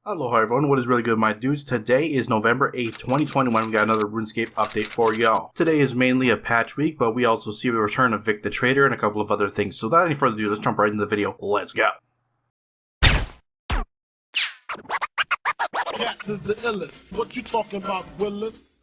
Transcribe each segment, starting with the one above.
Aloha everyone, what is really good my dudes? Today is November 8th, 2021, we got another RuneScape update for y'all. Today is mainly a patch week, but we also see the return of Vic the Trader and a couple of other things. So without any further ado, let's jump right into the video. Let's go! Cats is the illest. What you talking about, Willis?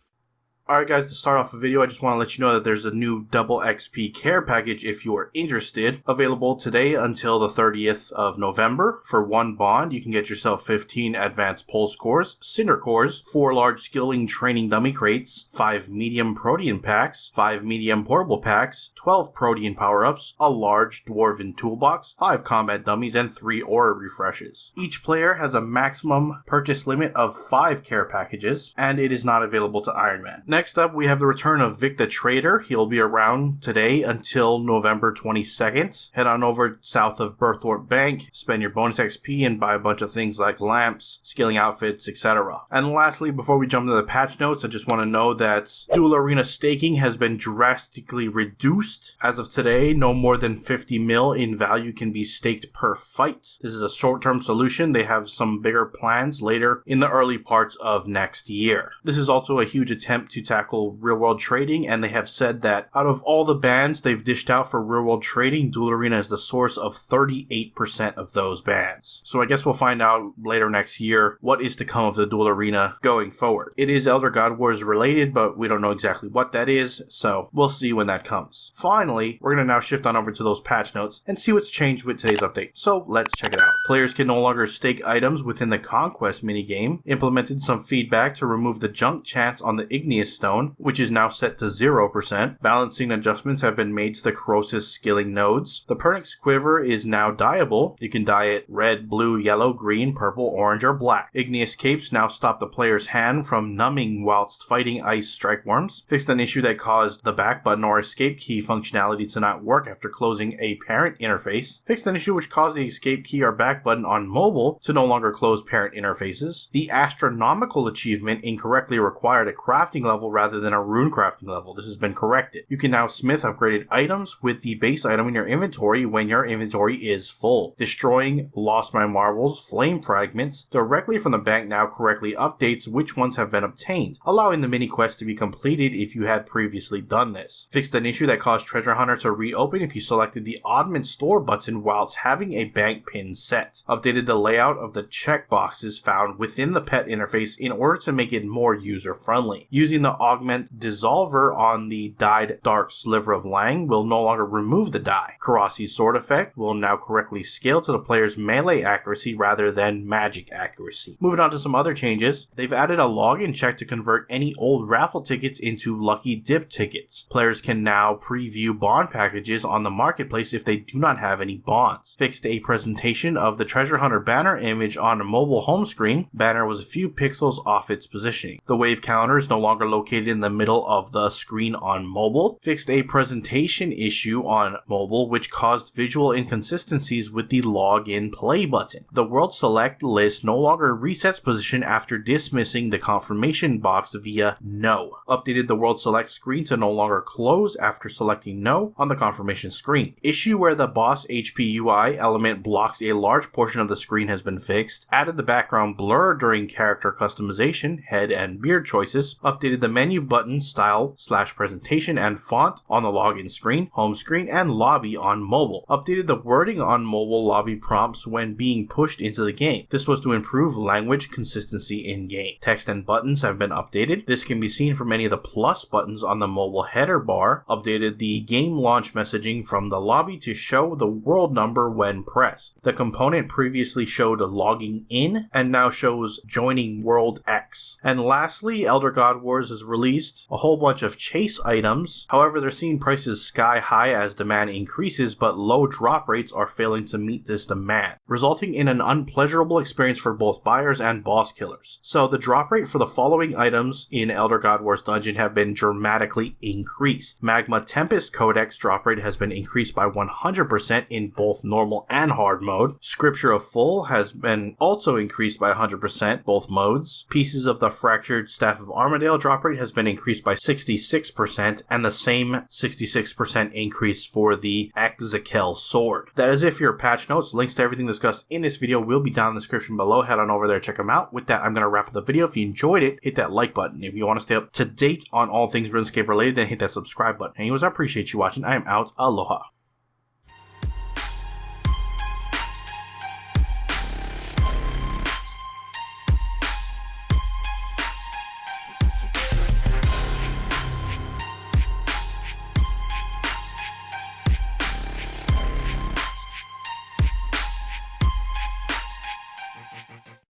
Alright guys, to start off the video, I just want to let you know that there's a new double XP care package if you are interested. Available today until the 30th of November. For one bond, you can get yourself 15 advanced pulse cores, cinder cores, 4 large skilling training dummy crates, 5 medium protean packs, 5 medium portable packs, 12 protean power-ups, a large dwarven toolbox, 5 combat dummies, and 3 aura refreshes. Each player has a maximum purchase limit of 5 care packages, and it is not available to Iron Man. Next up, we have the return of Vic the Trader. He'll be around today until November 22nd. Head on over south of Berthorpe Bank, spend your bonus XP, and buy a bunch of things like lamps, skilling outfits, etc. And lastly, before we jump into the patch notes, I just want to know that Duel Arena staking has been drastically reduced. As of today, no more than 50 mil in value can be staked per fight. This is a short-term solution. They have some bigger plans later in the early parts of next year. This is also a huge attempt to tackle real-world trading, and they have said that out of all the bans they've dished out for real-world trading, Duel Arena is the source of 38% of those bans. So I guess we'll find out later next year what is to come of the Duel Arena going forward. It is Elder God Wars related, but we don't know exactly what that is, so we'll see when that comes. Finally, we're going to now shift on over to those patch notes and see what's changed with today's update. So let's check it out. Players can no longer stake items within the Conquest minigame, implemented some feedback to remove the junk chance on the Igneous Stone, which is now set to 0%. Balancing adjustments have been made to the Croesus skilling nodes. The Pernix Quiver is now dyeable. You can dye it red, blue, yellow, green, purple, orange, or black. Igneous Capes now stop the player's hand from numbing whilst fighting ice strike worms. Fixed an issue that caused the back button or escape key functionality to not work after closing a parent interface. Fixed an issue which caused the escape key or back button on mobile to no longer close parent interfaces. The astronomical achievement incorrectly required a crafting level rather than a rune crafting level. This has been corrected. You can now smith upgraded items with the base item in your inventory when your inventory is full. Destroying Lost My Marbles flame fragments directly from the bank now correctly updates which ones have been obtained, allowing the mini quest to be completed if you had previously done this. Fixed an issue that caused Treasure Hunter to reopen if you selected the Oddment Store button whilst having a bank pin set. Updated the layout of the checkboxes found within the pet interface in order to make it more user-friendly. Using the Augment Dissolver on the dyed Dark Sliver of Lang will no longer remove the dye. Karasi's Sword Effect will now correctly scale to the player's melee accuracy rather than magic accuracy. Moving on to some other changes, they've added a login check to convert any old raffle tickets into lucky dip tickets. Players can now preview bond packages on the marketplace if they do not have any bonds. Fixed a presentation of the Treasure Hunter banner image on a mobile home screen. Banner was a few pixels off its positioning. The wave counter is no longer located in the middle of the screen on mobile. Fixed a presentation issue on mobile which caused visual inconsistencies with the login play button. The world select list no longer resets position after dismissing the confirmation box via no. Updated the world select screen to no longer close after selecting no on the confirmation screen. Issue where the boss HP UI element blocks a large portion of the screen has been fixed. Added the background blur during character customization, head and beard choices. Updated the menu button style / presentation and font on the login screen, home screen, and lobby on mobile. Updated the wording on mobile lobby prompts when being pushed into the game. This was to improve language consistency in game. Text and buttons have been updated. This can be seen from any of the plus buttons on the mobile header bar. Updated the game launch messaging from the lobby to show the world number when pressed. The component previously showed logging in and now shows joining world X. And lastly, Elder God Wars has released a whole bunch of chase items. However, they're seeing prices sky high as demand increases, but low drop rates are failing to meet this demand, resulting in an unpleasurable experience for both buyers and boss killers. So the drop rate for the following items in Elder God Wars Dungeon have been dramatically increased. Magma Tempest Codex drop rate has been increased by 100% in both normal and hard mode. Scripture of Full has been also increased by 100% both modes. Pieces of the Fractured Staff of Armadale drop rate rate has been increased by 66%, and the same 66% increase for the Exekel sword. That is it for your patch notes. Links to everything discussed in this video will be down in the description below. Head on over there, check them out. With that, I'm going to wrap up the video. If you enjoyed it, hit that like button. If you want to stay up to date on all things RuneScape related, then hit that subscribe button. Anyways, I appreciate you watching. I am out. Aloha.